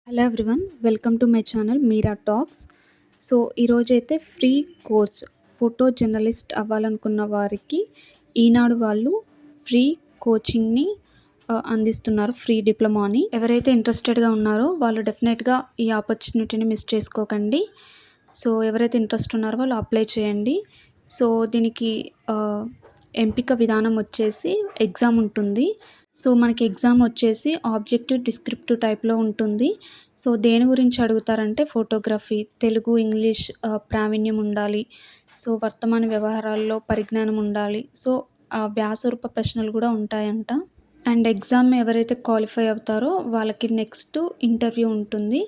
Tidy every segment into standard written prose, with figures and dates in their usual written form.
Hello everyone, welcome to my channel Meera talks. So ఈరోజైతే free course photo journalist అవ్వాలనుకున్న వారికి ఈనాడు వాళ్ళు free కోచింగ్ని అందిస్తున్నారు, free డిప్లొమాని. ఎవరైతే ఇంట్రెస్టెడ్గా ఉన్నారో వాళ్ళు డెఫినెట్గా ఈ ఆపర్చునిటీని మిస్ చేసుకోకండి. సో ఎవరైతే ఇంట్రెస్ట్ ఉన్నారో వాళ్ళు అప్లై చేయండి. సో దీనికి ఎంపిక విధానం వచ్చేసి ఎగ్జామ్ ఉంటుంది. సో మనకి ఎగ్జామ్ వచ్చేసి ఆబ్జెక్టివ్ డిస్క్రిప్టివ్ టైప్లో ఉంటుంది. సో దేని గురించి అడుగుతారంటే ఫోటోగ్రఫీ, తెలుగు, ఇంగ్లీష్ ప్రావీణ్యం ఉండాలి. సో వర్తమాన వ్యవహారాల్లో పరిజ్ఞానం ఉండాలి. సో వ్యాసరూప ప్రశ్నలు కూడా ఉంటాయంట. అండ్ ఎగ్జామ్ ఎవరైతే క్వాలిఫై అవుతారో వాళ్ళకి నెక్స్ట్ ఇంటర్వ్యూ ఉంటుంది.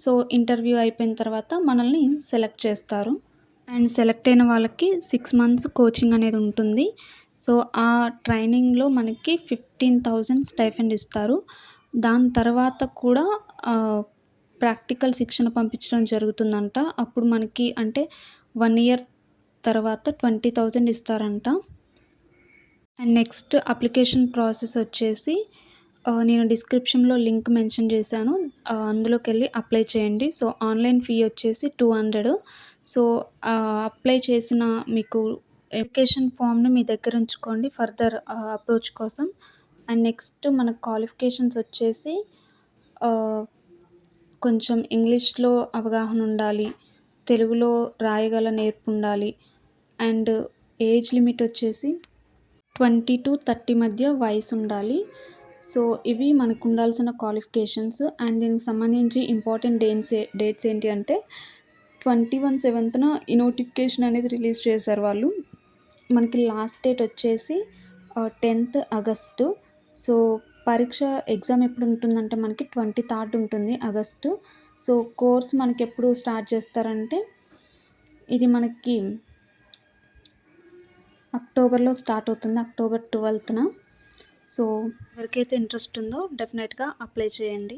సో ఇంటర్వ్యూ అయిపోయిన తర్వాత మనల్ని సెలెక్ట్ చేస్తారు. అండ్ సెలెక్ట్ అయిన వాళ్ళకి 6 months కోచింగ్ అనేది ఉంటుంది. సో ఆ ట్రైనింగ్లో మనకి 15,000 స్టైఫండ్ ఇస్తారు. దాని తర్వాత కూడా ప్రాక్టికల్ శిక్షణ పంపించడం జరుగుతుందంట. అప్పుడు మనకి అంటే 1 year తర్వాత 20,000 ఇస్తారంట. అండ్ నెక్స్ట్ అప్లికేషన్ ప్రాసెస్ వచ్చేసి నేను డిస్క్రిప్షన్లో లింక్ మెన్షన్ చేశాను, అందులోకి వెళ్ళి అప్లై చేయండి. సో ఆన్లైన్ ఫీ వచ్చేసి 200. సో అప్లై చేసిన మీకు అప్లికేషన్ ఫామ్ని మీ దగ్గర ఉంచుకోండి ఫర్దర్ అప్రోచ్ కోసం. అండ్ నెక్స్ట్ మన క్వాలిఫికేషన్స్ వచ్చేసి కొంచెం ఇంగ్లీష్లో అవగాహన ఉండాలి, తెలుగులో రాయగల నేర్పు ఉండాలి. అండ్ ఏజ్ లిమిట్ వచ్చేసి 20 to 30 మధ్య వయసు ఉండాలి. సో ఇవి మనకు ఉండాల్సిన క్వాలిఫికేషన్స్. అండ్ దీనికి సంబంధించి ఇంపార్టెంట్ డేట్స్ ఏంటి అంటే 21/7 ఈ నోటిఫికేషన్ అనేది రిలీజ్ చేశారు వాళ్ళు. మనకి లాస్ట్ డేట్ వచ్చేసి 10th August. సో పరీక్ష ఎగ్జామ్ ఎప్పుడు ఉంటుందంటే మనకి 23rd ఉంటుంది ఆగస్టు. సో కోర్స్ మనకి ఎప్పుడు స్టార్ట్ చేస్తారంటే ఇది మనకి అక్టోబర్లో స్టార్ట్ అవుతుంది, October 12th. సో ఎవరికైతే ఇంట్రెస్ట్ ఉందో డెఫినెట్గా అప్లై చేయండి.